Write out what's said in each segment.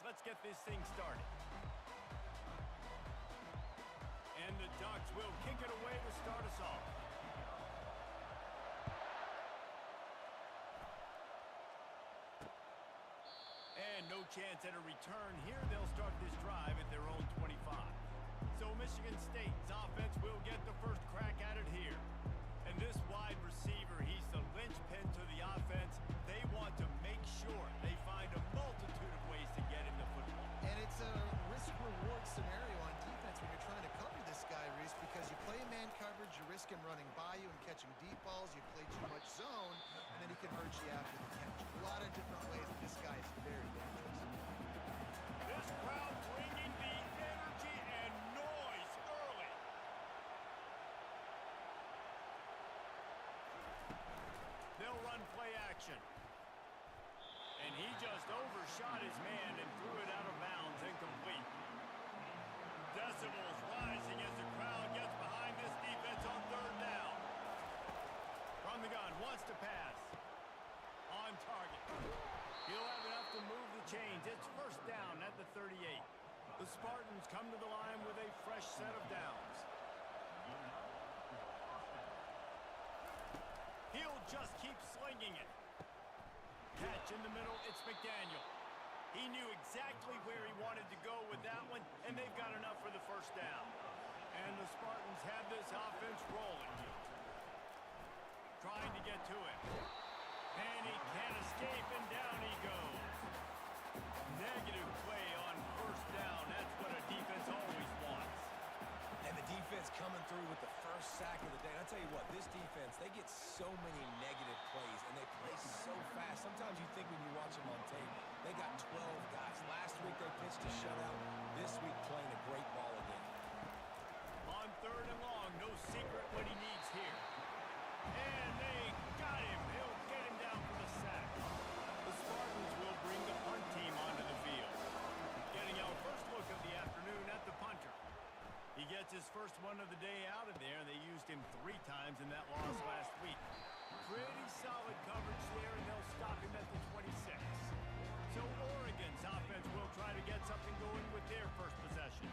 Let's get this thing started. And the Ducks will kick it away to start us off. And no chance at a return here. They'll start this drive at their own 25. So Michigan State's offense will get the first crack at it here. And this wide receiver, he's the linchpin to the offense. They want to make sure they find a multitude of ways to get him the football. And it's a risk-reward scenario on defense when you're trying to cover this guy, Reese, because you play man coverage, you risk him running by you and catching deep balls. You play too much zone, and then he can hurt you after the catch. A lot of different ways, but this guy is very dangerous. This crowd bringing the energy and noise early. They'll run play action. And he just overshot his man and threw it out of bounds, incomplete. Decibels rising as the crowd gets behind this defense on third down. From the gun, wants to pass. On target. He'll have enough to move the chains. It's first down at the 38. The Spartans come to the line with a fresh set of downs. He'll just keep slinging it. Catch in the middle, it's McDaniel. He knew exactly where he wanted to go with that one, and they've got enough for the first down. And the Spartans have this offense rolling. Trying to get to it. And he can't escape, and down he goes. Negative play on first down. That's what a defense always wants. And the defense coming through with the first sack of the day. And I'll tell you what, this defense, they get so many negative plays, and they play so fast. Sometimes you think when you watch them on tape, they got 12 guys. Last week they pitched a shutout. This week playing a great ball again. On third and long, no secret what he needs here. And they got him. He'll get him down for the sack. The Spartans will bring the punt team onto the field. Getting our first look of the afternoon at the punter. He gets his first one of the day out of there. They used him 3 times in that loss last week. Pretty solid coverage there, and they'll stop him at the 26. So Oregon's offense will try to get something going with their first possession.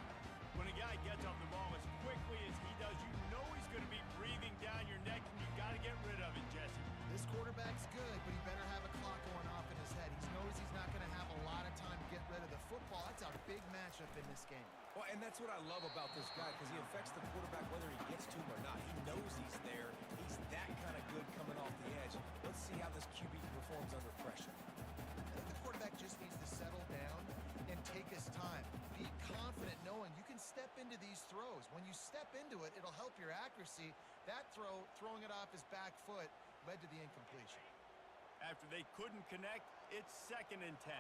When a guy gets off the ball as quickly as he does, you know he's going to be breathing down your neck, and you got to get rid of it, Jesse. This quarterback's good, but he better have a clock going off in his head. He knows he's not going to have a lot of time to get rid of the football. That's a big matchup in this game. Well, and that's what I love about this guy, because he affects the quarterback whether he gets to him or not. He knows he's there. He's that kind of good coming off the edge. Let's see how this QB performs under pressure. I think the quarterback just needs to settle down and take his time. Be confident knowing you can step into these throws. When you step into it, it'll help your accuracy. That throw, throwing it off his back foot, led to the incompletion. After they couldn't connect, it's 2nd and 10.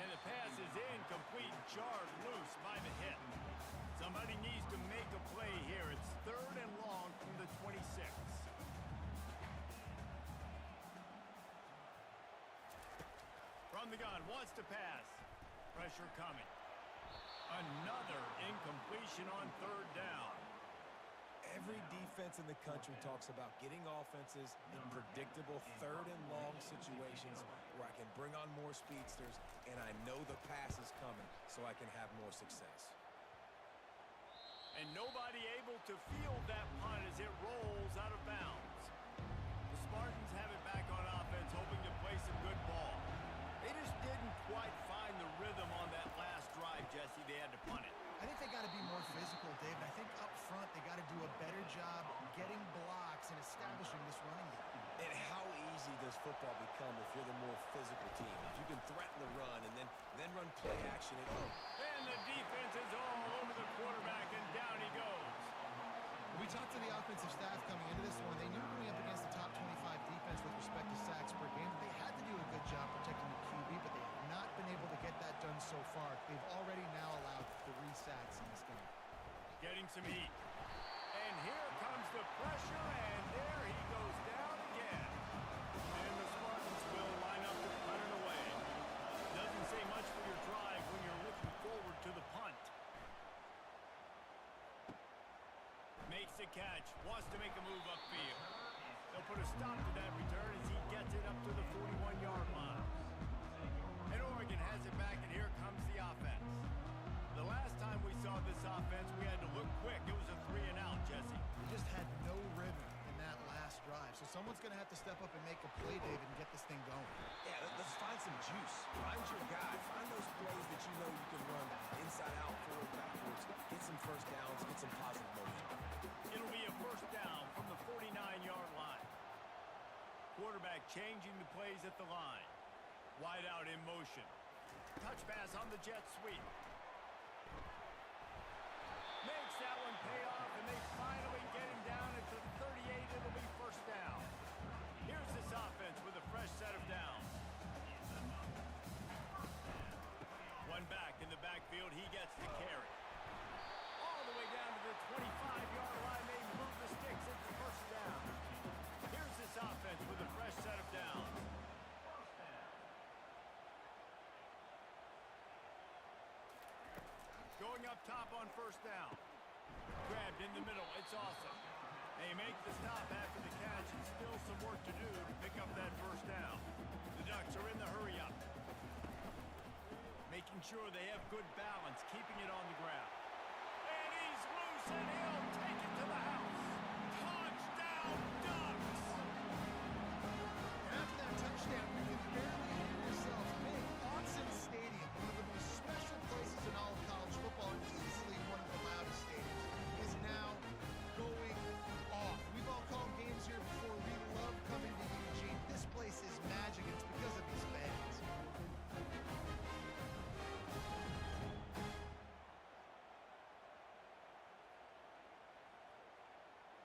And the pass is incomplete, jarred loose by the hit. Somebody needs to make a play here. It's 3rd and long from the 26. From the gun, wants to pass. Pressure coming. Another incompletion on 3rd down. Every defense in the country talks about getting offenses in predictable 3rd and long situations where I can bring on more speedsters and I know the pass is coming so I can have more success. And nobody able to field that punt as it rolls out of bounds. The Spartans have it back on offense, hoping to play some good ball. They just didn't quite find the rhythm on that last drive, Jesse. They had to punt it. I think they got to be more physical, David. I think up front they got to do a better job getting blocks and establishing this running game. And how easy does football become if you're the more physical team? If you can threaten the run and then run play action at home. And the defense is all over the quarterback, and down he goes. We talked to the offensive staff coming into this one. They knew going up against the top 25 defense with respect to sacks per game. They had to do a good job protecting the QB, but they have not been able to get that done so far. They've already now allowed 3 sacks in this game. Getting some heat. And here comes the pressure, and there he goes down again. And the Spartans will line up to punt it away. Doesn't say much for your drive when you're looking forward to the punt. Makes the catch, wants to make a move upfield. They'll put a stop to that return defense, we had to look quick. It was a 3 and out, Jesse. He just had no rhythm in that last drive. So someone's going to have to step up and make a play, David, and get this thing going. Yeah, let's find some juice. Find your guy. Find those plays that you know you can run inside out, forward, backwards. Get some first downs. Get some positive momentum. It'll be a first down from the 49-yard line. Quarterback changing the plays at the line. Wide out in motion. Touch pass on the jet sweep. Makes that one pay off, and they finally get him down at the 38. It'll be first down. Here's this offense with a fresh set of downs. One back in the backfield. He gets the carry. All the way down to the 25-yard line. They move the sticks. It's the first down. Here's this offense with a fresh set of downs. Going up top on first down. Grabbed in the middle. It's awesome. They make the stop after the catch, and still some work to do to pick up that first down. The Ducks are in the hurry-up. Making sure they have good balance, keeping it on the ground. And he's loose, and he'll take it to the house. Touchdown, Ducks! And after that touchdown, you can barely hear yourselves big. Autzen Stadium, one of the most special places in all of college football, and easily one of the loudest stadiums, is now going off. We've all called games here before. We love coming to Eugene. This place is magic. It's because of these fans.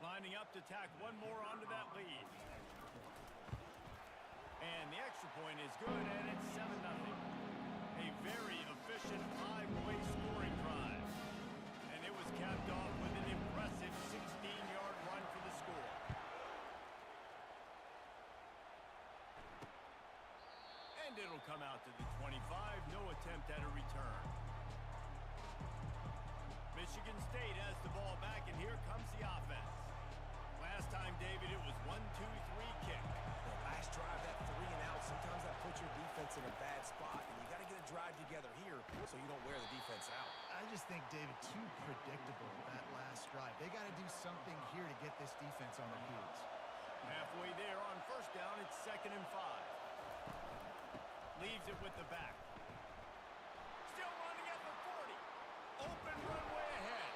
Lining up to tack one more onto that lead. And the extra point is good, and it's 7-0. A very efficient 5-way scoring drive. And it was capped off with an impressive 16-yard run for the score. And it'll come out to the 25. No attempt at a return. Michigan State has the ball back, and here comes the offense. Last time, David, it was 1-2-3 kick. The last drive, that 3 and out, sometimes that puts your defense in a bad spot, and you got to get a drive together here so you don't wear the defense out. I just think, David, too predictable that last drive. They got to do something here to get this defense on their heels. Halfway there on first down, it's 2nd and 5. Leaves it with the back. Still running at the 40. Open runway ahead.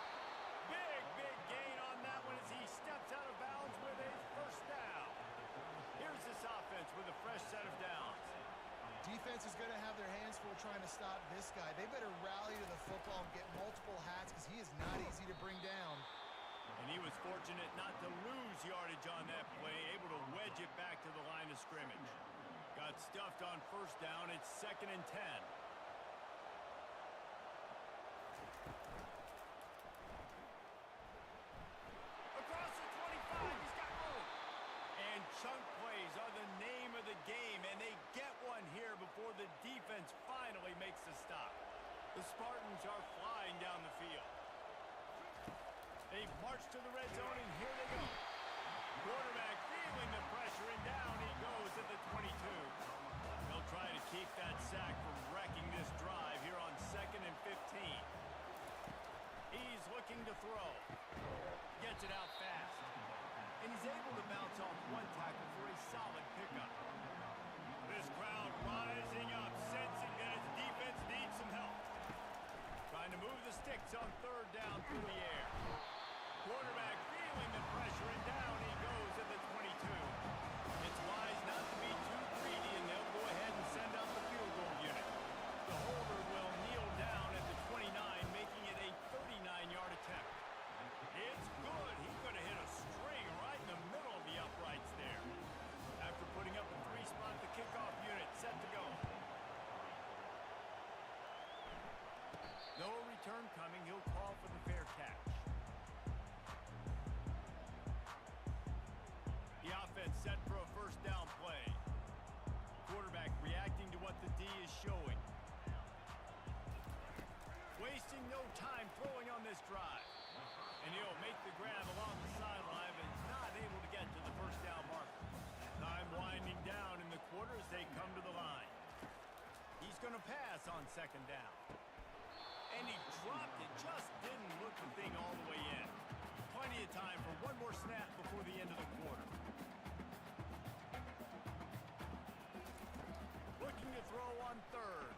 Big gain on that one as he steps out of bounds with a first down. Here's this offense with a fresh set of downs. Defense is going to have their hands full trying to stop this guy. They better rally to the football and get multiple hats because he is not easy to bring down. And he was fortunate not to lose yardage on that play, able to wedge it back to the line of scrimmage. Got stuffed on first down. It's 2nd and 10. Across the 25, he's got room. And chunk plays are the name of the game, and they get one here before the defense finally makes the stop. The Spartans are flying down the field. They march to the red zone, and here they go. Quarterback feeling the pressure, and down he goes at the 22. They'll try to keep that sack from wrecking this drive here on 2nd and 15. He's looking to throw. Gets it out fast. And he's able to bounce off one tackle for a solid pickup. This crowd rising up, sensing that its defense needs some help. Trying to move the sticks on 3rd down through the air. Quarterback feeling the pressure, and down he goes at the 22. It's wise not to be too greedy, and they'll go ahead and send out the field goal unit. The holder will kneel down at the 29, making it a 39-yard attempt. It's good. He could have hit a string right in the middle of the uprights there. After putting up a 3-spot, the kickoff unit set to go. No return coming. He'll call for the fair catch. The offense set for a first down play. Quarterback reacting to what the D is showing. Wasting no time throwing on this drive. And he'll make the grab along the sideline, but not able to get to the first down marker. Time winding down in the quarter as they come to the line. He's going to pass on 2nd down. And he dropped it. Just didn't look the thing all the way in. Plenty of time for one more snap before the end of the quarter. Looking to throw on third.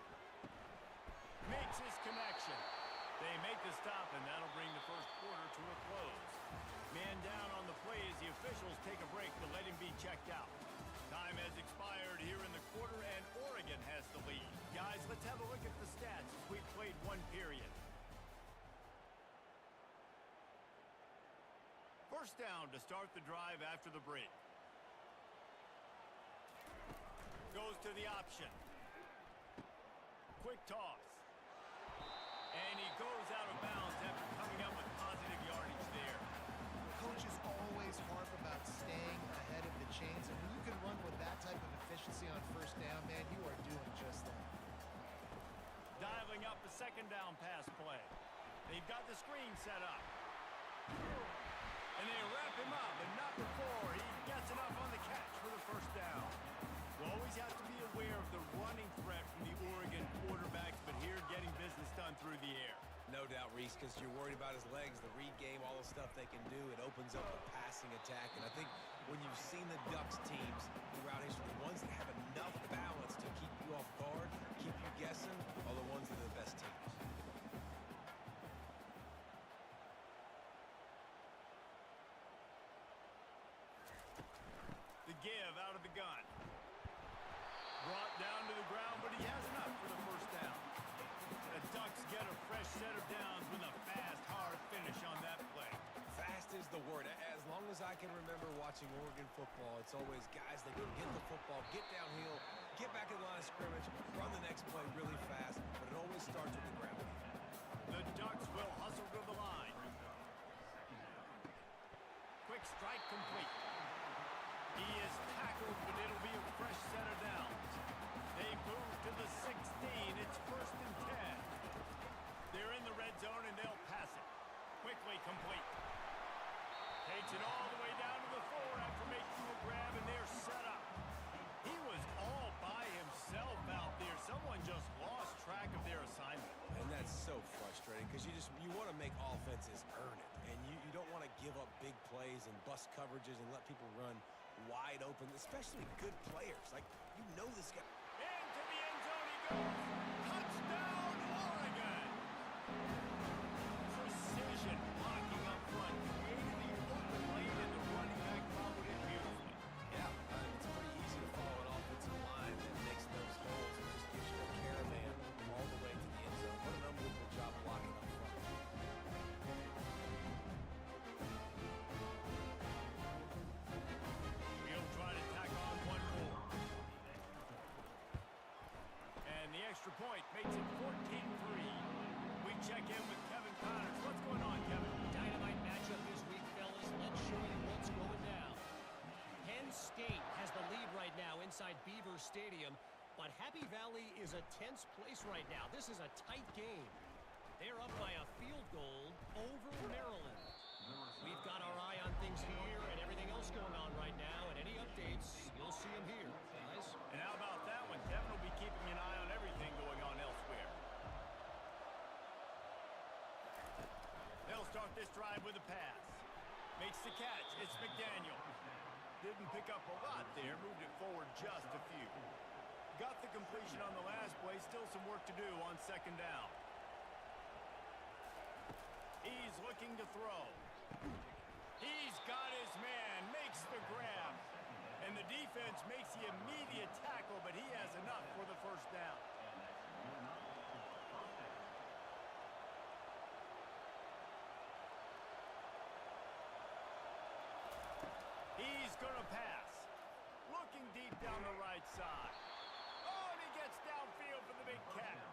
Makes his connection. They make the stop, and that'll bring the first quarter to a close. Man down on the play as the officials take a break to let him be checked out. Time has expired here in the quarter, and Oregon has the lead. Guys, let's have a look at the stats as we've played one period. First down to start the drive after the break. Goes to the option. Quick toss. And he goes out of bounds after coming up with positive yardage there. Coaches always harp about staying ahead of the chains, and when you can run with that type of efficiency on first down, man, you are doing just that. Dialing up a second down pass play. They've got the screen set up. And they wrap him up, but not before he gets enough on the catch for the first down. You always have to be aware of the running threat from the Oregon quarterbacks, but here getting business done through the air. No doubt, Reese, because you're worried about his legs, the read game, all the stuff they can do. It opens up the passing attack. And I think when you've seen the Ducks teams throughout history, the ones that have enough balance to keep you off guard, keep you guessing, are the ones that are the best teams. The give out of the gun. Brought down to the ground, but he has enough for the first down. The Ducks get a fresh set of downs with a fast, hard finish on that play. Fast is the word. As long as I can remember watching Oregon football, it's always guys that can get the football, get downhill, get back in the line of scrimmage, run the next play really fast, but it always starts with the ground. The Ducks will hustle to the line. Quick strike complete. He is tackled, but it'll be a fresh set of downs. They move to the 16. It's 1st and 10. They're in the red zone, and they'll pass it. Quickly complete. Takes it all the way down to the 4 after making a grab, and they're set up. He was all by himself out there. Someone just lost track of their assignment. And that's so frustrating because you want to make offenses earn it. And you don't want to give up big plays and bust coverages and let people run wide open, especially good players. Like, you know this guy. Into the end zone he goes. Touchdown, Oregon! Precision blocking up front. Created the open lane, and the running back followed it beautifully. Yeah, it's pretty easy to follow an offensive line that makes those holes and just gives you a caravan all the way to the end zone. What an unbelievable job blocking up front. He'll try to tack on one more. And the extra point makes it 14-3. We check in with Kevin Connors. What's going on, Kevin? Dynamite matchup this week, fellas. Let's show you what's going down. Penn State has the lead right now inside Beaver Stadium, but Happy Valley is a tense place right now. This is a tight game. They're up by a field goal over Maryland. We've got our eye on things here and everything else going on right now, and any updates, you'll see them here, guys. And how about that one? Kevin will be keeping an eye on everything going on elsewhere. They'll start this drive with a pass. Makes the catch. It's McDaniel. Didn't pick up a lot there. Moved it forward just a few. Got the completion on the last play. Still some work to do on second down. He's looking to throw. He's got his man. Makes the grab. And the defense makes the immediate tackle, but he has enough for the first down. He's going to pass. Looking deep down the right side. Oh, and he gets downfield for the big catch.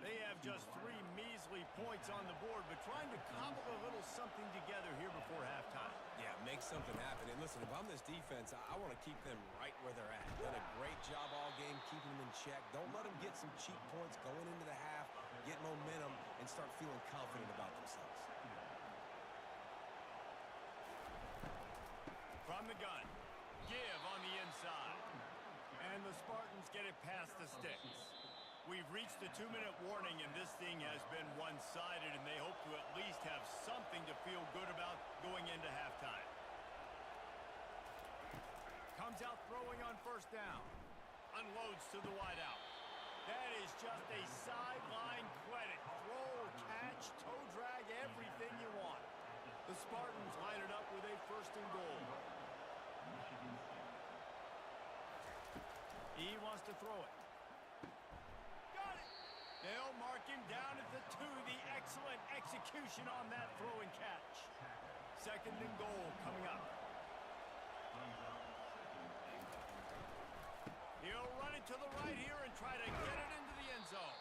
They have just 3 measly points on the board, but trying to cobble a little something together here before halftime. Yeah, make something happen. And listen, if I'm this defense, I want to keep them right where they're at. Done a great job all game keeping them in check. Don't let them get some cheap points going into the half, get momentum, and start feeling confident about themselves. From the gun. Give on the inside. And the Spartans get it past the sticks. We've reached the 2-minute warning, and this thing has been one-sided, and they hope to at least have something to feel good about going into halftime. Comes out throwing on first down. Unloads to the wideout. That is just a sideline credit. Throw, catch, toe drag, everything you want. The Spartans line it up with a first and goal. He wants to throw it. They'll mark him down at the 2. The excellent execution on that throw and catch. Second and goal coming up. He'll run it to the right here and try to get it into the end zone.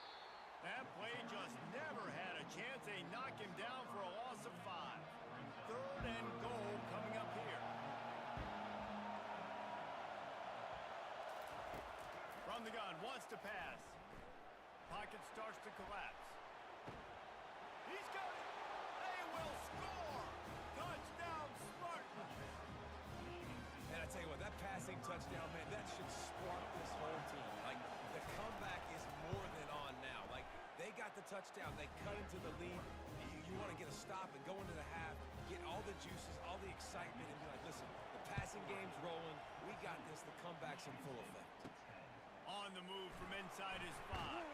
That play just never had a chance. They knock him down for a loss of 5. Third and goal coming up here. From the gun, wants to pass. Pocket starts to collapse. He's got it. They will score. Touchdown, Spartans. And I tell you what, that passing touchdown, man, that should spark this whole team. Like, the comeback is more than on now. Like, they got the touchdown. They cut into the lead. You want to get a stop and go into the half, get all the juices, all the excitement, and be like, listen, the passing game's rolling. We got this. The comeback's in full effect. On the move from inside his 5.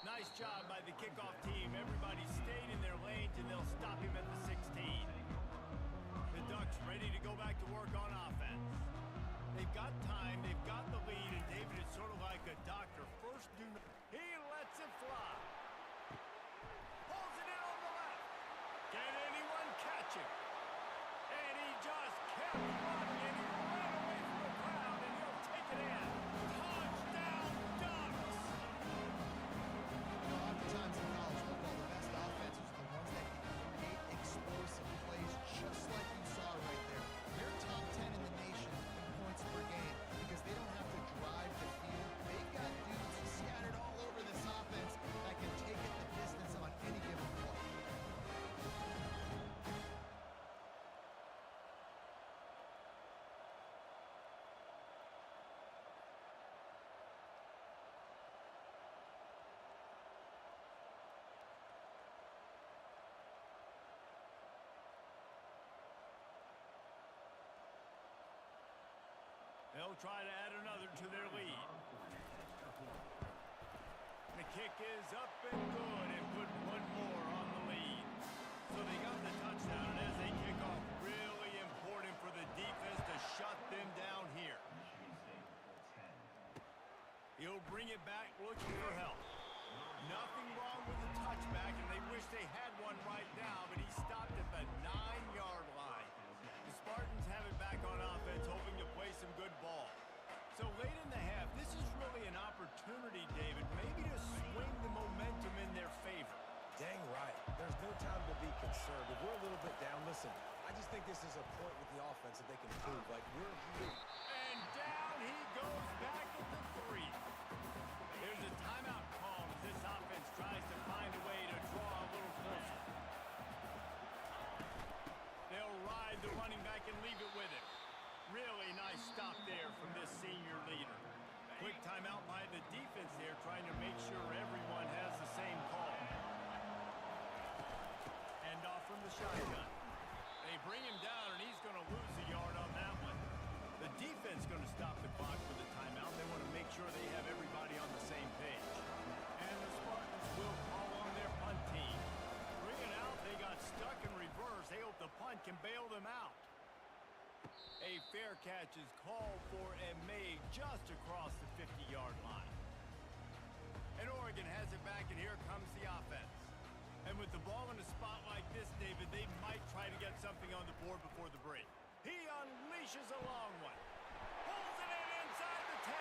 Nice job by the kickoff team. Everybody stayed in their lanes, and they'll stop him at the 16. The Ducks ready to go back to work on offense. They've got time. They've got the lead, and David is sort of like a doctor. First, he lets it fly. Pulls it in on the left. Can anyone catch him? And he just kept running, and he ran away from the crowd, and he'll take it in. Touchdown, Ducks! Oftentimes in college football, the best offenses are the ones that can create explosive plays, just like you saw right there. They're top 10 in the nation in points per game because they don't have to drive the field. They've got dudes scattered all over this offense that can take it the distance on any given play. They'll try to add another to their lead. The kick is up and good and put one more on the lead. So they got the touchdown, and as they kick off, really important for the defense to shut them down here. He'll bring it back looking for help. Nothing wrong with the touchback, and they wish they had one right now, but he stopped at the 9-yard line. The Spartans have it back on offense, hoping to play some good ball. So late in the half, this is really an opportunity, David, maybe to swing the momentum in their favor. Dang right. There's no time to be concerned. If we're a little bit down, listen, I just think this is a point with the offense that they can prove. Like, we're here. And down he goes back at the 3. There's a timeout call as this offense tries to find a way to draw a little closer. They'll ride the running back and leave it with him. Really nice stop there from this senior leader. Quick timeout by the defense there, trying to make sure everyone has the same call. Hand off from the shotgun. They bring him down, and he's going to lose a yard on that one. The defense going to stop the clock for the timeout. They want to make sure they have everybody on the same page. And the Spartans will call on their punt team. Bring it out. They got stuck in reverse. They hope the punt can bail them out. A fair catch is called for and made just across the 50-yard line. And Oregon has it back, and here comes the offense. And with the ball in a spot like this, David, they might try to get something on the board before the break. He unleashes a long one. Pulls it in inside the 10.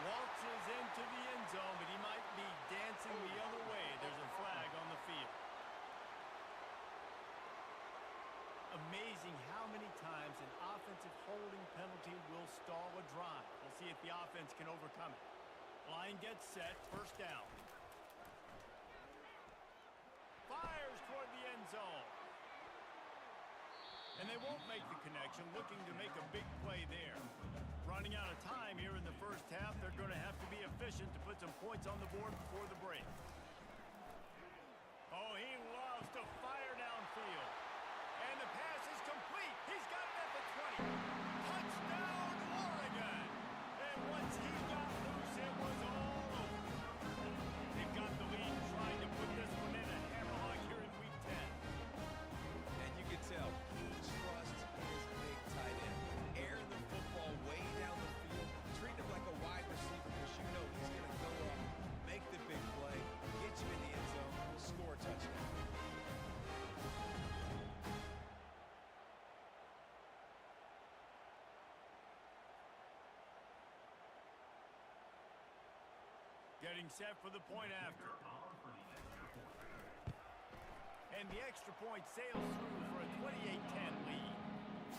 Waltzes into the end zone, but he might be dancing the other way. There's a flag on the field. Amazing how many times an offensive holding penalty will stall a drive. We'll see if the offense can overcome it. Line gets set, first down. Fires toward the end zone. And they won't make the connection, looking to make a big play there. Running out of time here in the first half. They're going to have to be efficient to put some points on the board before the break. Oh, he loves to fire downfield. And the pass is complete. He's got it at the 20. Touchdown, Oregon. And once he got loose, it was all over. They've got the lead, trying to put this one in a hammerlock here in Week 10. And you can tell he trusts his big tight end. Airing the football way down the field, treating him like a wide receiver because you know he's going to go up, make the big play, get you in the end zone, score a touchdown. Getting set for the point after. And the extra point sails through for a 28-10 lead.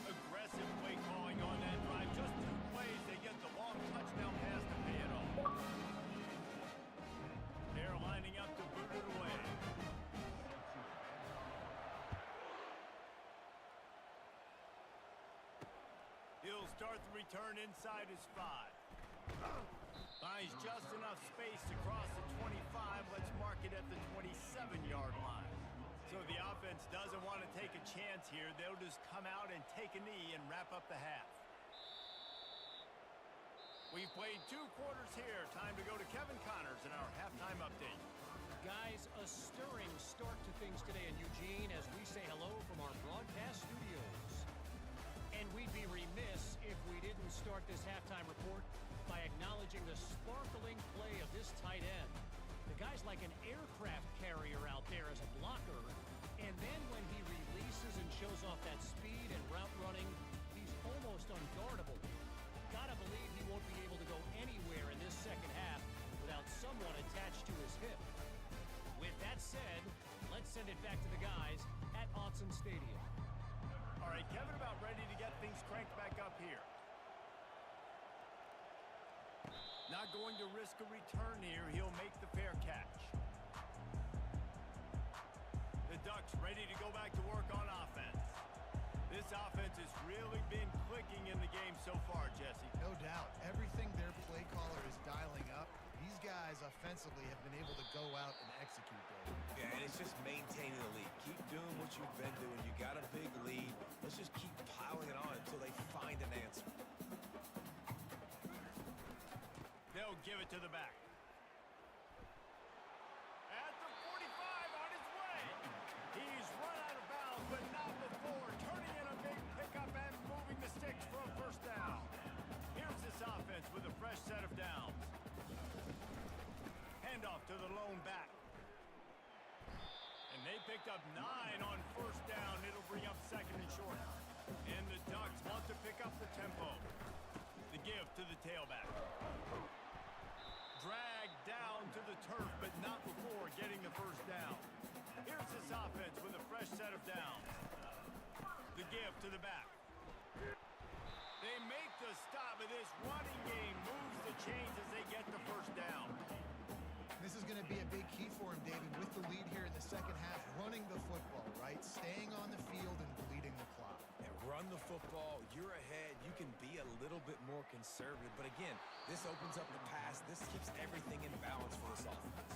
Aggressive play calling on that drive. Just 2 plays, they get the long touchdown pass to pay it off. They're lining up to boot it away. He'll start the return inside his 5. Finds just enough space to cross the 25. Let's mark it at the 27-yard line. So the offense doesn't want to take a chance here. They'll just come out and take a knee and wrap up the half. We've played 2 quarters here. Time to go to Kevin Connors in our halftime update. Guys, a stirring start to things today in Eugene as we say hello from our broadcast studios. And we'd be remiss if we didn't start this halftime report by acknowledging the sparkling play of this tight end. The guy's like an aircraft carrier out there as a blocker, and then when he releases and shows off that speed and route running, he's almost unguardable. Gotta believe he won't be able to go anywhere in this second half without someone attached to his hip. With that said, let's send it back to the guys at Autzen Stadium. All right, Kevin about ready to get things cranked back up here. Not going to risk a return here. He'll make the fair catch. The Ducks ready to go back to work on offense. This offense has really been clicking in the game so far, Jesse. No doubt. Everything their play caller is dialing up, these guys offensively have been able to go out and execute there. Yeah, and it's just maintaining the lead. Keep doing what you've been doing. You got a big lead. Let's just keep piling it on until they find an answer. They'll give it to the back. At the 45, on his way. He's run out of bounds, but not before. Turning in a big pickup and moving the sticks for a first down. Here's this offense with a fresh set of downs. Handoff to the lone back. And they picked up 9 on first down. It'll bring up second and short. And the Ducks want to pick up the tempo. The give to the tailback. Dragged down to the turf, but not before getting the first down. Here's this offense with a fresh set of downs. The give to the back. They make the stop, but this running game moves the chains as they get the first down. This is going to be a big key for him, David, with the lead here in the second half, running the football, right? Staying on the field and bleeding the clock. And run the football. You're ahead. You can be a little bit more conservative. But again, this opens up the pass. This keeps everything in balance for this offense.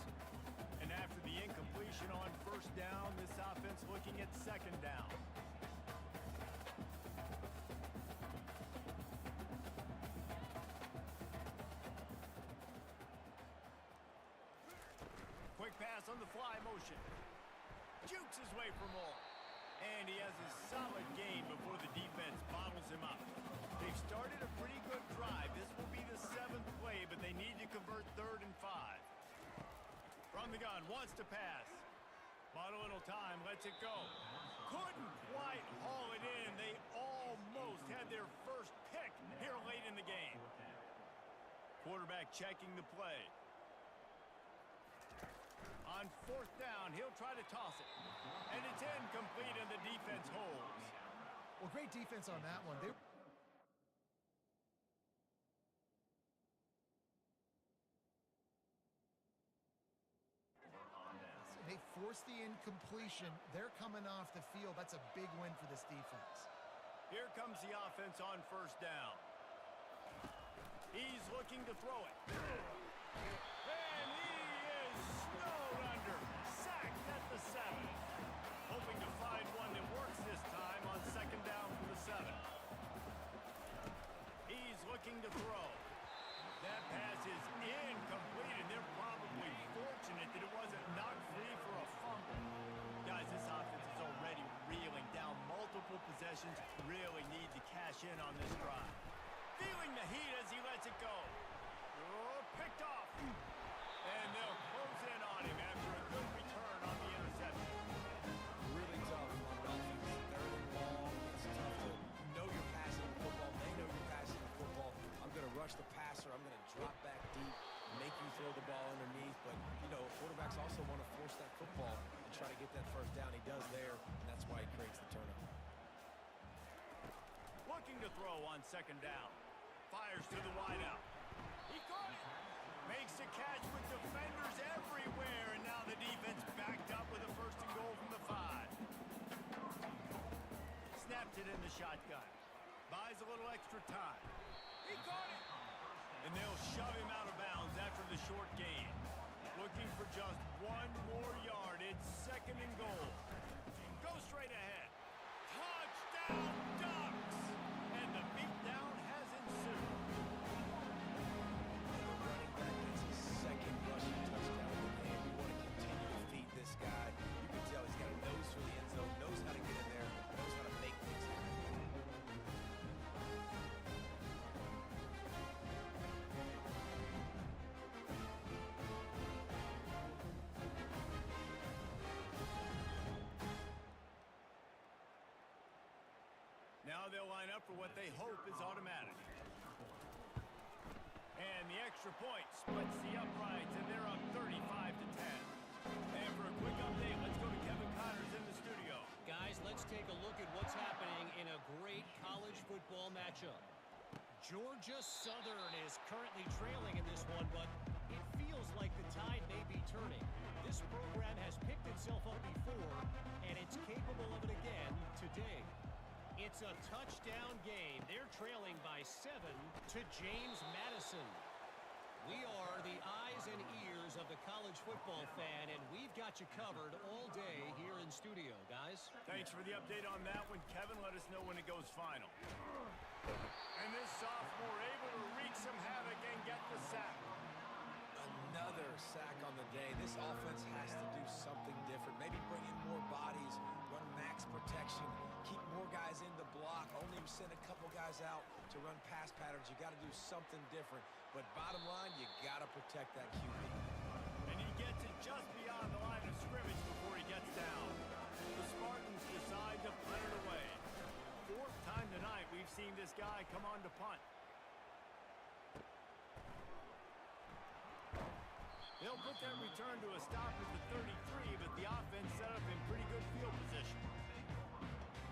And after the incompletion on first down, this offense looking at second down. Quick pass on the fly motion. Jukes his way for more. And he has a solid game before the defense bottles him up. They've started a pretty good drive. This will be the 7th play, but they need to convert 3rd and 5. From the gun, wants to pass. Bought a little time, lets it go. Couldn't quite haul it in. They almost had their first pick here late in the game. Quarterback checking the play. On 4th down, he'll try to toss it. And it's incomplete, and the defense holds. Well, great defense on that one. They forced the incompletion. They're coming off the field. That's a big win for this defense. Here comes the offense on 1st down. He's looking to throw it. And he is snowed under. Sacked at the 7. Hoping to find one that works this time on second down from the 7. He's looking to throw. That pass is incomplete, and they're probably fortunate that it wasn't knocked free for a fumble. Guys, this offense is already reeling down multiple possessions. Really need to cash in on this drive. Feeling the heat as he lets it go. Oh, picked off. And they'll close in on him after a good return on the interception. Really tough on offense. Third and long. It's tough to know you're passing the football. They know you're passing the football. I'm going to rush the passer. I'm going to drop back deep, make you throw the ball underneath. But, you know, quarterbacks also want to force that football and try to get that first down. He does there, and that's why he creates the turnover. Looking to throw on second down. Fires to the wideout. He caught it. Makes a catch with defenders everywhere, and now the defense backed up with a first and goal from the 5. Snapped it in the shotgun. Buys a little extra time. He caught it. And they'll shove him out of bounds after the short gain. Looking for just one more yard. It's second and goal. Go straight ahead. Touchdown Ducks! And the beatdown has ensued. The running back gets his second rushing touchdown of the game. We want to continue to feed this guy. You can tell he's got a nose for the end zone, knows how to get in there, knows how to make things happen. Now they'll line up for what they hope is automatic. And the extra point splits the uprights, and they're up 35-10. And for a quick update, let's go to Kevin Connors in the studio. Guys, let's take a look at what's happening in a great college football matchup. Georgia Southern is currently trailing in this one, but it feels like the tide may be turning. This program has picked itself up before, and it's capable of it again today. It's a touchdown game. They're trailing by 7 to James Madison. We are the eyes and ears of the college football fan, and we've got you covered all day here in studio, guys. Thanks for the update on that one, Kevin. Let us know when it goes final. And this sophomore able to wreak some havoc and get the sack. Another sack on the day. This offense has to do something different. Maybe bring in more bodies, run max protection, keep more guys in the block, only send a couple guys out to run pass patterns. You got to do something different. But bottom line, you got to protect that QB. And he gets it just beyond the line of scrimmage before he gets down. The Spartans decide to punt it away. 4th time tonight we've seen this guy come on to punt. They'll put that return to a stop at the 33, but the offense set up in pretty good field position.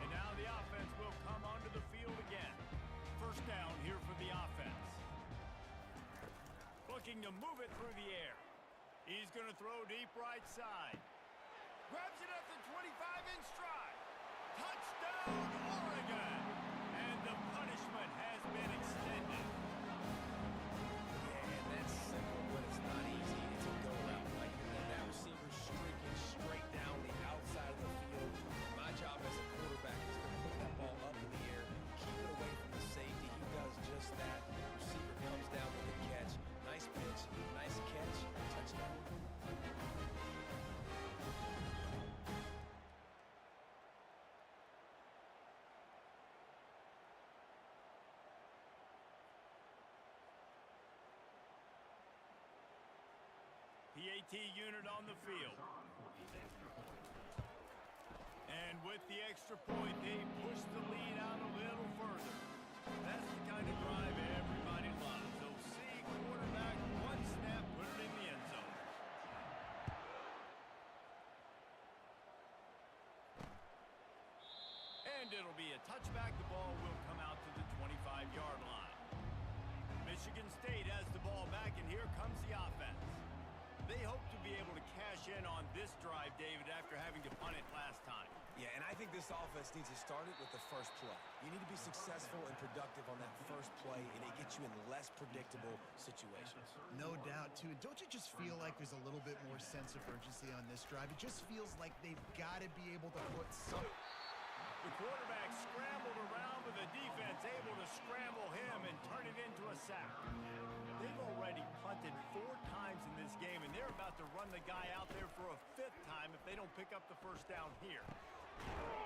And now the offense will come onto the field again. First down here for the offense. Looking to move it through the air. He's going to throw deep right side. Grabs it at the 25 in stride. Touchdown, Oregon! And the punishment has been extended. And that's simple, but it's not easy. It's a go route. Like that receiver streaking straight down the outside of the field. My job as a quarterback is to put that ball up in the air, keep it away from the safety. He does just that. Receiver comes down with the catch. Nice pitch, nice catch, touchdown. PAT unit on the field. And with the extra point, they push the lead out a little further. That's the kind of drive everybody loves. They'll see quarterback, one snap, put it in the end zone. And it'll be a touchback. The ball will come out to the 25-yard line. Michigan State has the ball back, and here comes the offense. They hope to be able to cash in on this drive, David, after having to punt it last time. Yeah, and I think this offense needs to start it with the first play. You need to be successful in productive on that first play, and it gets you in less predictable situations. No doubt, too. And don't you just feel like there's a little bit more sense of urgency on this drive? It just feels like they've got to be able to put some... The quarterback scrambled around, but the defense able to scramble him and turn it into a sack. They've already punted 4 times in this game, and they're about to run the guy out there for a 5th time if they don't pick up the first down here.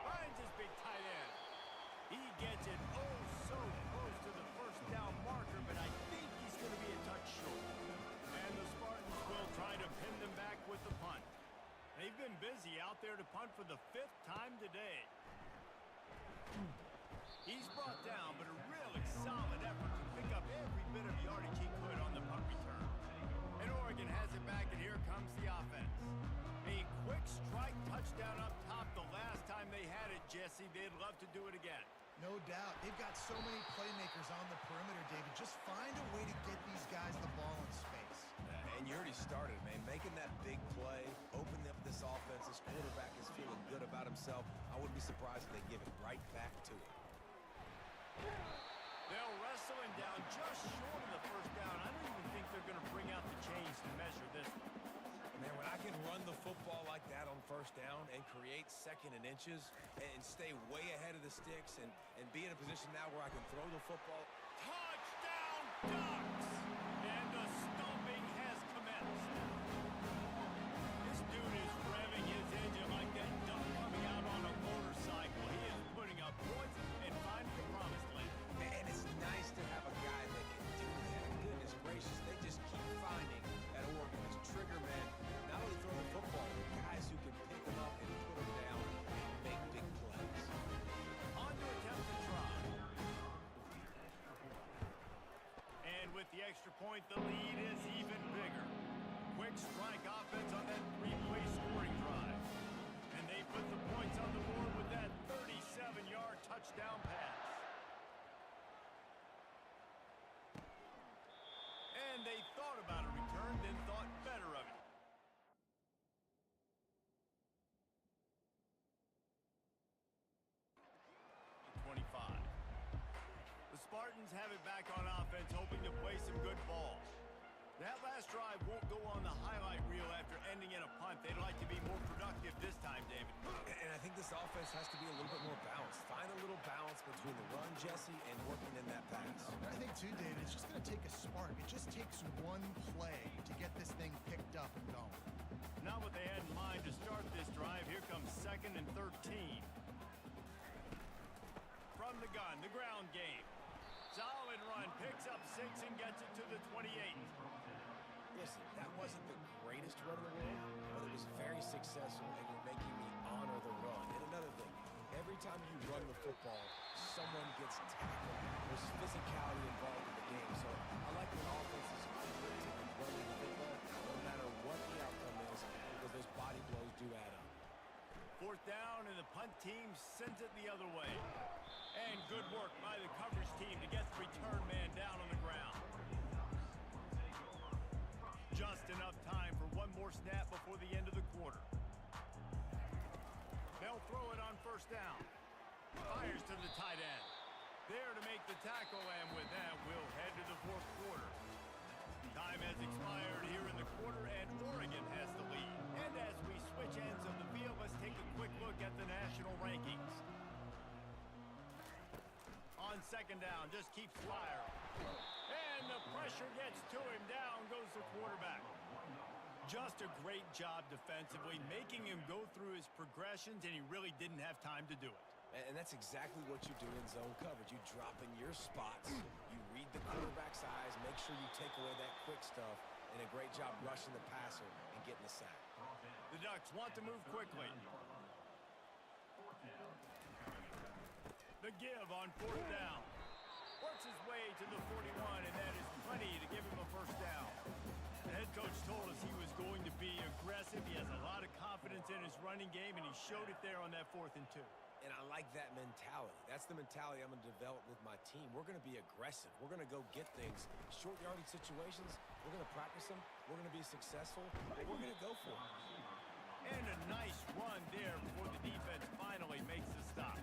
Finds his big tight end. He gets it oh so close to the first down marker, but I think he's going to be a touch short. And the Spartans will try to pin them back with the punt. They've been busy out there to punt for the 5th time today. He's brought down, but a really solid effort to pick up every bit of yardage he could on the punt return. And Oregon has it back, and here comes the offense. A quick strike touchdown up top the last time they had it, Jesse. They'd love to do it again. No doubt. They've got so many playmakers on the perimeter, David. Just find a way to get these guys the ball in space. And you already started, man. Making that big play, opening up this offense. This quarterback is feeling good about himself. I wouldn't be surprised if they give it right back to him. They'll wrestle him down just short of the first down. I don't even think they're going to bring out the chains to measure this one. Man, when I can run the football like that on first down and create 2nd and inches and stay way ahead of the sticks and be in a position now where I can throw the football. Touchdown, Ducks! And the stomping has commenced. This dude is revving his engine like that duck coming out on a motorcycle. He is putting up points and finding the promised land. And it's nice to have a guy that can do that. Goodness gracious, they just keep finding at Oregon this trigger man. Not only throw the football, but guys who can pick them up and put them down and make big plays. On to attempt to try. And with the extra point, the lead is even bigger. Quick strike offense on that 3-play scoring drive. And they put the points on the board with that 37-yard touchdown pass. And they thought about a return, then thought better of it. The Spartans have it back on offense, hoping to play some good ball. That last drive won't go on the highlight reel after ending in a punt. They'd like to be more productive this time, David. And I think this offense has to be a little bit more balanced. Find a little balance between the run, Jesse, and working in that pass. I think, too, David, it's just going to take a spark. It just takes one play to get this thing picked up and going. Not what they had in mind to start this drive. Here comes 2nd and 13. From the gun, the ground game. Solid run, picks up 6 and gets it to the 28. Listen, that wasn't the greatest run in the world, but it was very successful, and you're making me honor the run. And another thing, every time you run the football, someone gets tackled. There's physicality involved in the game, so I like when offenses are scripting and running the football, no matter what the outcome is, because those body blows do add up. 4th down, and the punt team sends it the other way. And good work by the coverage team to get the return man down on the ground. Just enough time for one more snap before the end of the quarter. They'll throw it on 1st down. Fires to the tight end. There to make the tackle, and with that, we'll head to the 4th quarter. Time has expired here in the quarter, and Oregon has the lead. And as we switch ends of the field, let's take a quick look at the national rankings. On 2nd down, just keeps firing. And the pressure gets to him. Down goes the quarterback. Just a great job defensively, making him go through his progressions, and he really didn't have time to do it. And that's exactly what you do in zone coverage. You drop in your spots, you read the quarterback's eyes, make sure you take away that quick stuff, and a great job rushing the passer and getting the sack. The Ducks want to move quickly. The give on 4th down. Works his way to the 41, and that is plenty to give him a 1st down. The head coach told us he was going to be aggressive. He has a lot of confidence in his running game, and he showed it there on that 4th and 2. And I like that mentality. That's the mentality I'm going to develop with my team. We're going to be aggressive. We're going to go get things. Short yardage situations, we're going to practice them. We're going to be successful, but we're going to go for it. And a nice run there before the defense finally makes the stop.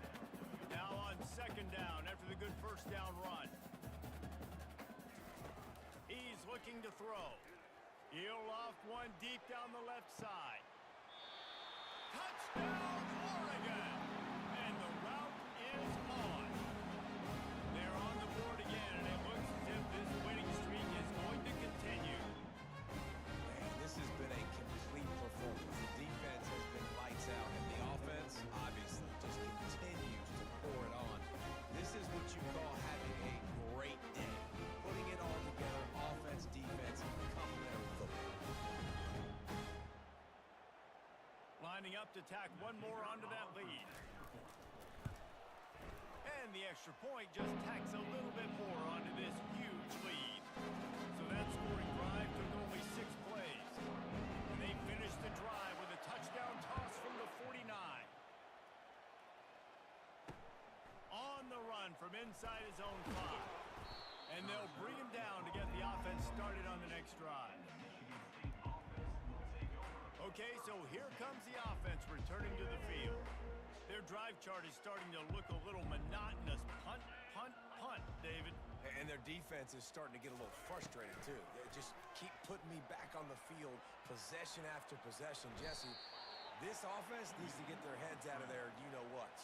Now on second down after the good first down run. He's looking to throw. He'll loft one deep down the left side. Touchdown, Oregon! And the route is on. They're on the board again, and it looks as if this winning streak is going to continue. Man, this has been a complete performance. The defense has been lights out, and the offense, obviously, just continues to pour it on. This is what you call having a great day. Putting it all together, offense, defense, complementary football. Lining up to tack one more onto that lead. And the extra point just tacks a little bit more onto this huge lead. So that scoring drive took only 6 plays. And they finished the drive with a touchdown toss from the 49. On the run from inside his own 5. And they'll bring him down to get the offense started on the next drive. Okay, so here comes the offense returning to the field. Their drive chart is starting to look a little monotonous. Punt, punt, punt, David. And their defense is starting to get a little frustrated, too. They just keep putting me back on the field, possession after possession. Jesse, this offense needs to get their heads out of there, you-know-what.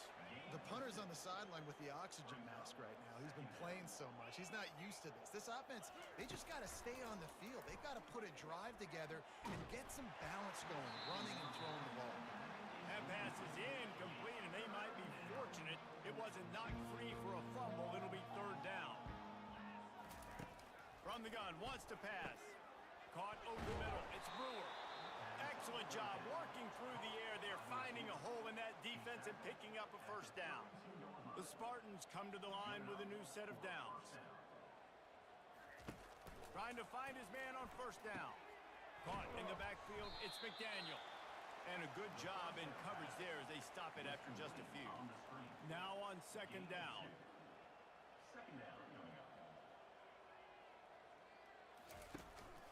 The punter's on the sideline with the oxygen mask right now. He's been playing so much. He's not used to this. This offense, they just got to stay on the field. They've got to put a drive together and get some balance going, running and throwing the ball. That pass is incomplete, and they might be fortunate it wasn't knocked free for a fumble. It'll be third down. From the gun, wants to pass. Caught over the middle. It's Brewer. Excellent job working through the air. They're finding a hole in that defense and picking up a first down. The Spartans come to the line with a new set of downs. Trying to find his man on first down. Caught in the backfield. It's McDaniel. And a good job in coverage there as they stop it after just a few. Now on second down.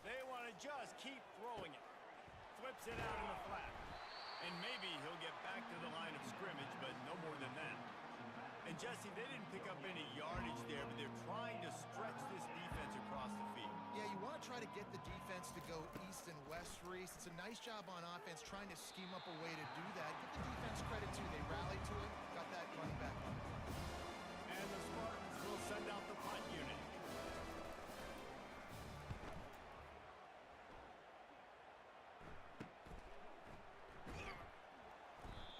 They want to just keep throwing it. Flips it out in the flat. And maybe he'll get back to the line of scrimmage, but no more than that. And Jesse, they didn't pick up any yardage there, but they're trying to stretch this defense across the field. Yeah, you want to try to get the defense to go east and west, Reese. It's a nice job on offense trying to scheme up a way to do that. Give the defense credit, too. They rallied to it, got that running back on. And the Spartans will send out the punt unit.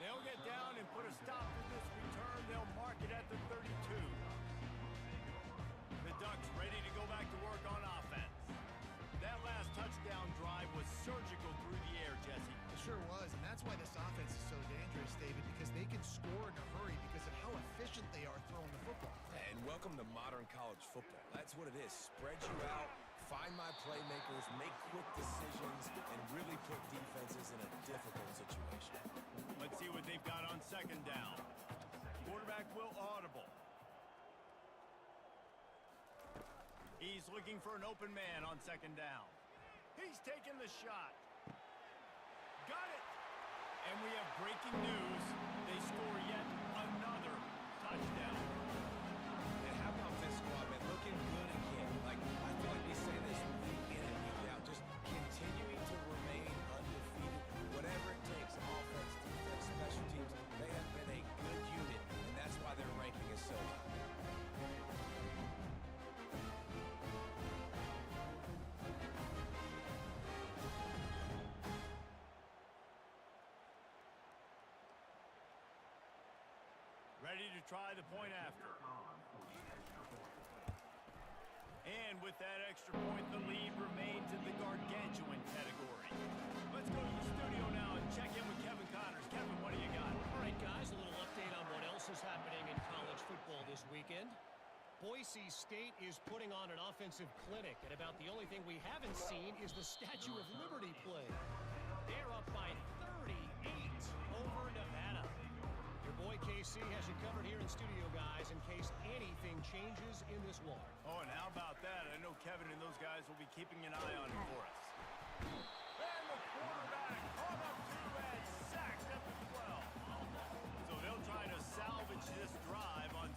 They'll get down and put a stop to this return. They'll mark it at the 32. The Ducks ready to go back to work on offense. That last touchdown drive was surgical through the air, Jesse. It sure was, and that's why this offense is so dangerous, David, because they can score in a hurry because of how efficient they are throwing the football. And welcome to modern college football. That's what it is. Spread you out, find my playmakers, make quick decisions, and really put defenses in a difficult situation. Let's see what they've got on second down. Quarterback will audible. He's looking for an open man on second down. He's taking the shot. Got it! And we have breaking news. They score yet another touchdown. And how about this squad, man? Looking good again. Like, I feel like we say this week in and week out. Just continuing to remain undefeated. Whatever it takes, offense, defense, special teams, they have been a good unit, and that's why their ranking is so high. Ready to try the point after. And with that extra point, the lead remains in the gargantuan category. Let's go to the studio now and check in with Kevin Connors. Kevin, what do you got? All right, guys, a little update on what else is happening in college football this weekend. Boise State is putting on an offensive clinic, and about the only thing we haven't seen is the Statue of Liberty play. They're up by 38 over Nevada. Your boy KC has you covered here in studio, guys, in case anything changes in this one. Oh, and how about that? I know Kevin and those guys will be keeping an eye on it for us. And the quarterback caught up to and sacked at the 12. So they'll try to salvage this drive on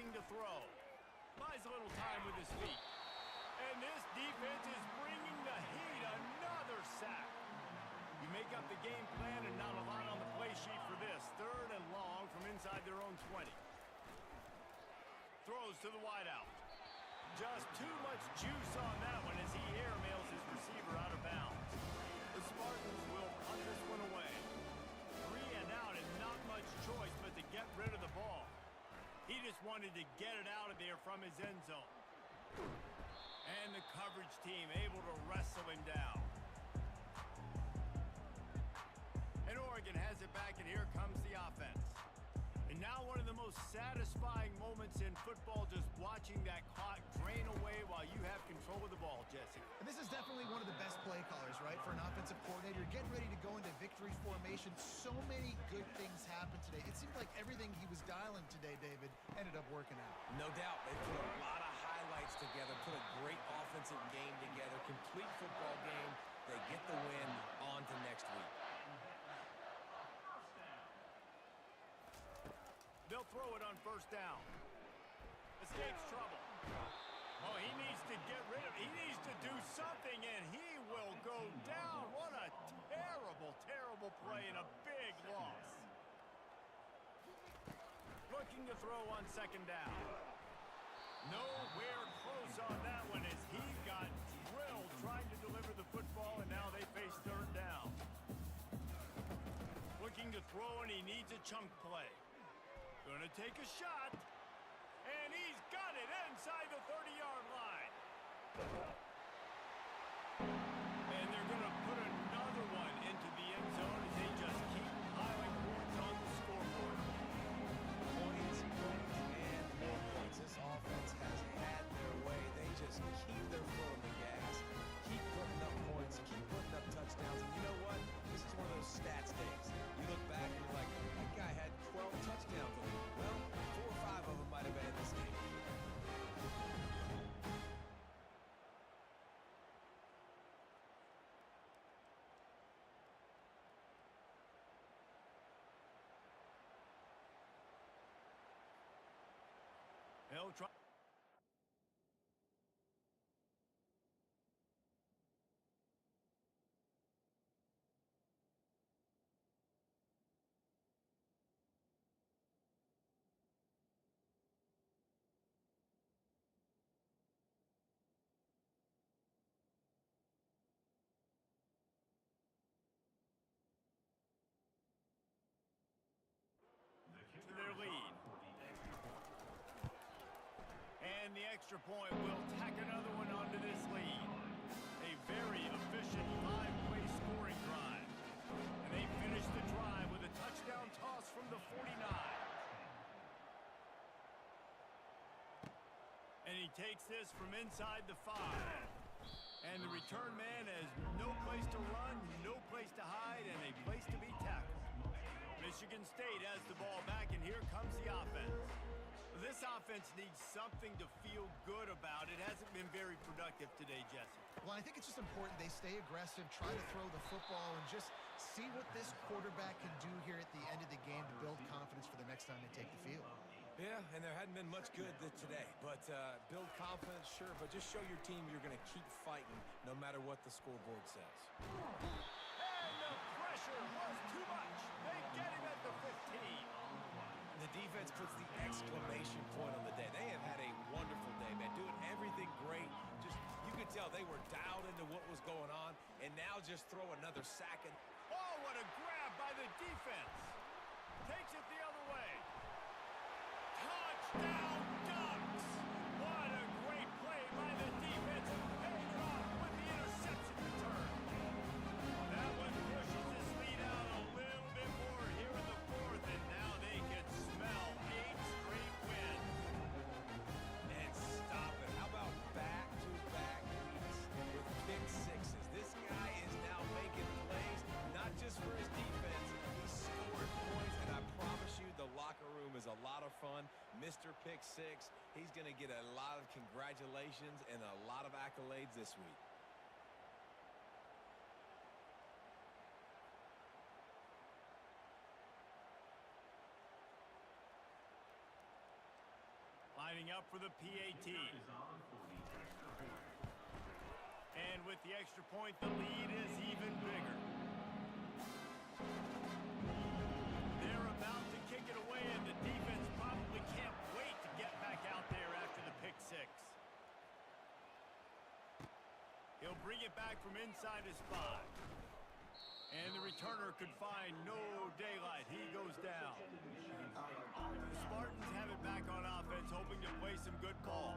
looking to throw. Buys a little time with his feet. And this defense is bringing the heat. Another sack. You make up the game plan and not a lot on the play sheet for this. 3rd and long from inside their own 20. Throws to the wideout. Just too much juice on that one as he airmails his receiver out of bounds. The Spartans will punt this one away. 3 and out and not much choice but to get rid of the ball. He just wanted to get it out of there from his end zone. And the coverage team able to wrestle him down. And Oregon has it back, and here comes the offense. And now one of the most satisfying moments in football, just watching that clock drain away while you have control of the ball, Jesse. And this is definitely one of the best play callers, right, for an offensive coordinator. Getting ready to go into victory formation. So many good things happened today. It seemed like everything he was dialing today, David, ended up working out. No doubt. They put a lot of highlights together, put a great offensive game together, complete football game. They get the win. On to next week. They'll throw it on 1st down. Escapes trouble. Oh, he needs to get rid of it. He needs to do something, and he will go down. What a terrible, terrible play and a big loss. Looking to throw on 2nd down. Nowhere close on that one as he got drilled trying to deliver the football, and now they face 3rd down. Looking to throw, and he needs a chunk play. Gonna take a shot, and he's got it inside the 30-yard line. And they're gonna put another one into the end zone as they just keep piling points on the scoreboard. Points, and more points. This offense has had their way. They just keep their foot on the gas, keep putting up points, keep putting up touchdowns. And you know what? This is one of those stats days. You look back and you're like, that guy had 12 touchdowns. Well, 4 or 5 of them might have been in this game. They'll try. To their lead. And the extra point will tack another one onto this lead. A very efficient 5-play scoring drive. And they finish the drive with a touchdown toss from the 49. And he takes this from inside the 5. And the return man has no place to run, no place to hide, and a place to be tackled. Michigan State has the ball back, and here comes the offense. This offense needs something to feel good about. It hasn't been very productive today, Jesse. Well, I think it's just important they stay aggressive, try to throw the football, and just see what this quarterback can do here at the end of the game to build confidence for the next time they take the field. Yeah, and there hadn't been much good today. But build confidence, sure, but just show your team you're going to keep fighting no matter what the scoreboard says. And the pressure was too much. They get him at the 15. The defense puts the exclamation point on the day. They have had a wonderful day, man, doing everything great. Just, you could tell they were dialed into what was going on, and now just throw another sack. And oh, what a grab by the defense. Takes it the other way. Touchdown Ducks! What a great play by the defense, paying it off with the interception return. That one pushes this lead out a little bit more here in the 4th, and now they can smell 8 straight wins. And stop it. How about back-to-back weeks with pick sixes? This guy is now making plays, not just for his defense. He's scored points, and I promise you the locker room is a lot of fun. Mr. Pick Six, he's going to get a lot of congratulations and a lot of accolades this week. lining up for the PAT. And with the extra point, the lead is even bigger. They're about to kick it away, and the defense probably can't wait to get back out there after the pick six. He'll bring it back from inside his 5. And the returner could find no daylight. He goes down. The Spartans have it back on offense, hoping to play some good ball.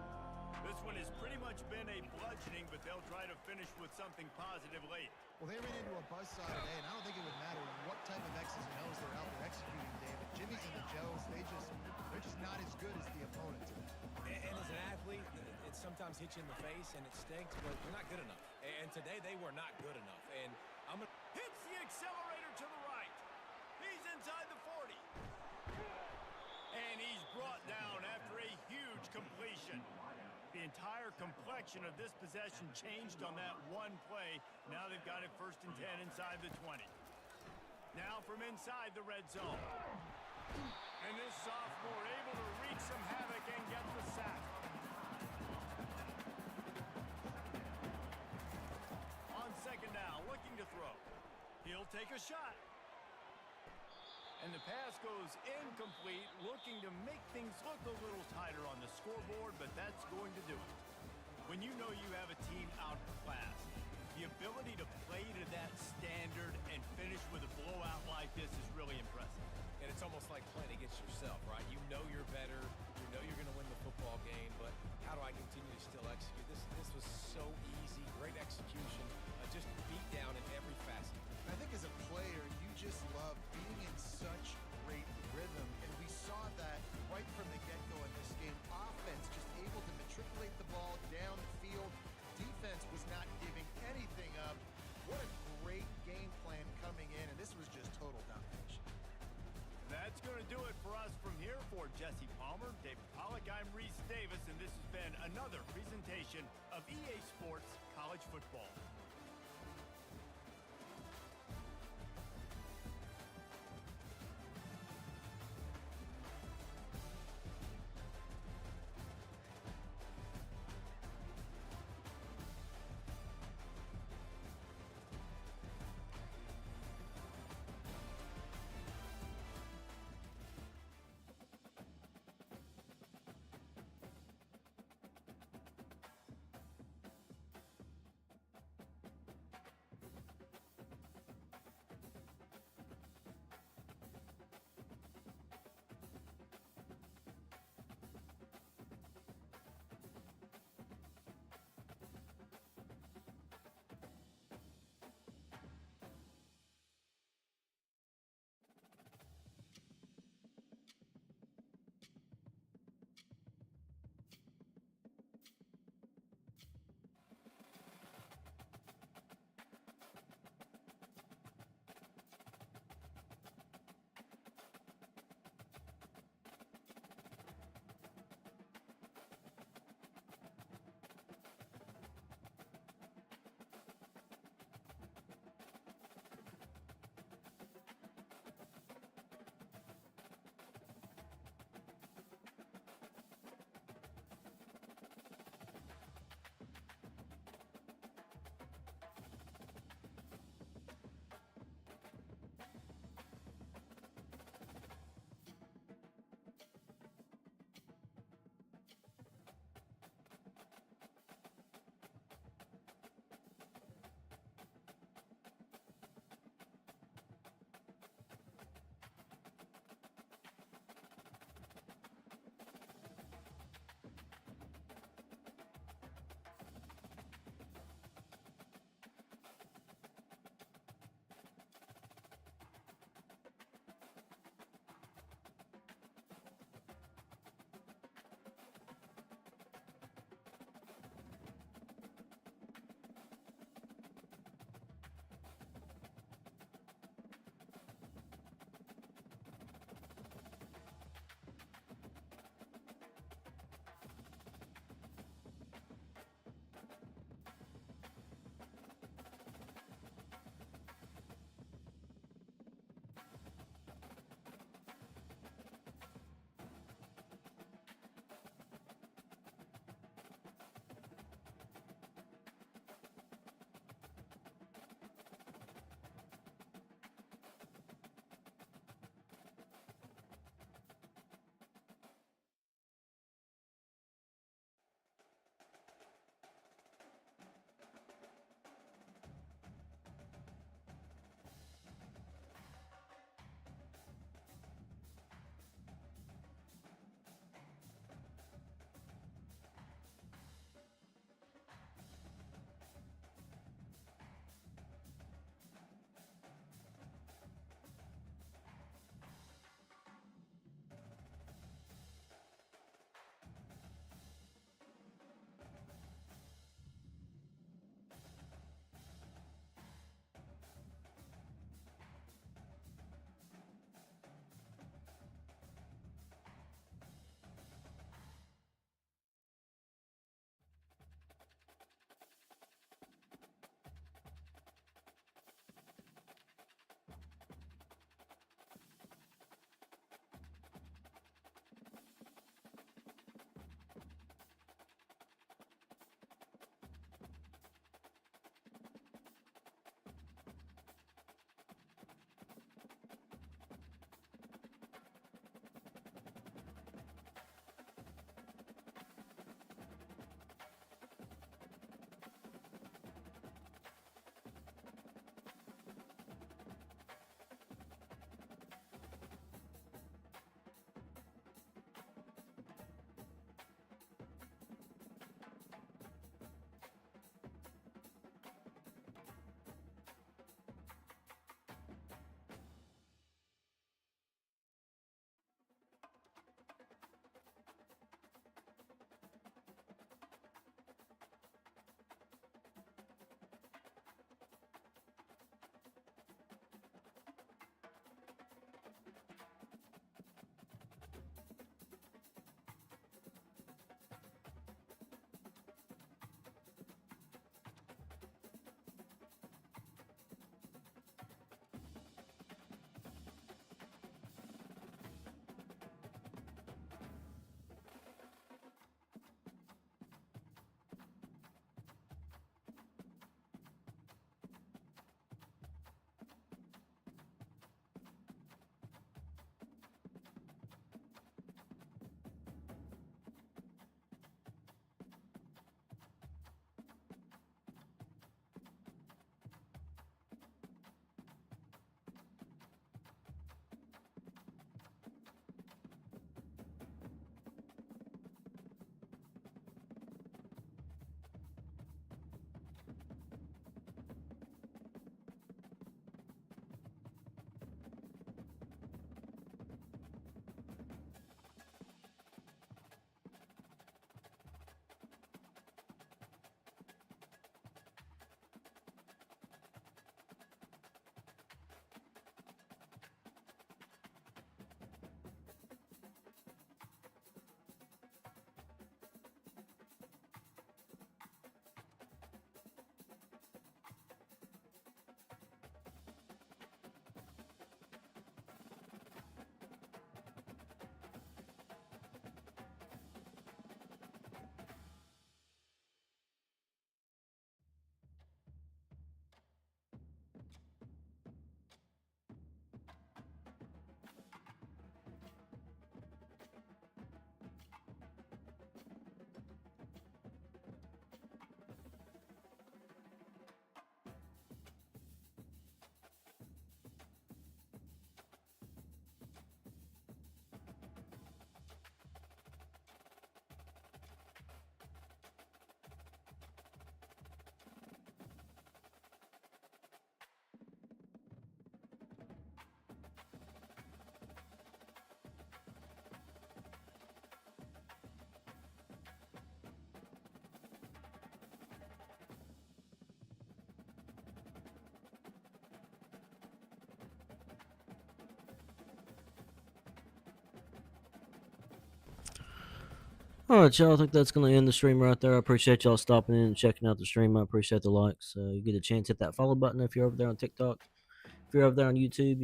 This one has pretty much been a bludgeoning, but they'll try to finish with something positive late. Well, they ran into a buzzsaw today, and I don't think it would matter what type of X's and O's they're out there executing, David. Jimmy's and the Joes, they're just not as good as the opponent today. And as an athlete, it sometimes hits you in the face, and it stinks, but you're not good enough. And today, they were not good enough. And I'm going to... Hits the accelerator to the right. He's inside the 40. And he's brought down after a huge completion. The entire complexion of this possession changed on that one play. Now they've got it 1st and 10 inside the 20. Now from inside the red zone. And this sophomore able to wreak some havoc and get the sack. On 2nd down, looking to throw. He'll take a shot. And the pass goes incomplete, looking to make things look a little tighter on the scoreboard, but that's going to do it. When you know you have a team outclassed, the ability to play to that standard and finish with a blowout like this is really impressive. And it's almost like playing against yourself, right? You know you're better. You know you're going to win the football game, but how do I continue to still execute? This was so easy, great execution, just beat down in every facet. I think as a player, you just love being in such great rhythm, and we saw that right from the get-go in this game. Offense just able to matriculate the ball down the field. Defense was not giving anything up. What a great game plan coming in, and this was just total domination. That's going to do it for us from here. For Jesse Palmer, David Pollack, I'm Reese Davis, and this has been another presentation of EA Sports College Football. All right, y'all. I think that's going to end the stream right there. I appreciate y'all stopping in and checking out the stream. I appreciate the likes. You get a chance, hit that follow button if you're over there on TikTok. If you're over there on YouTube,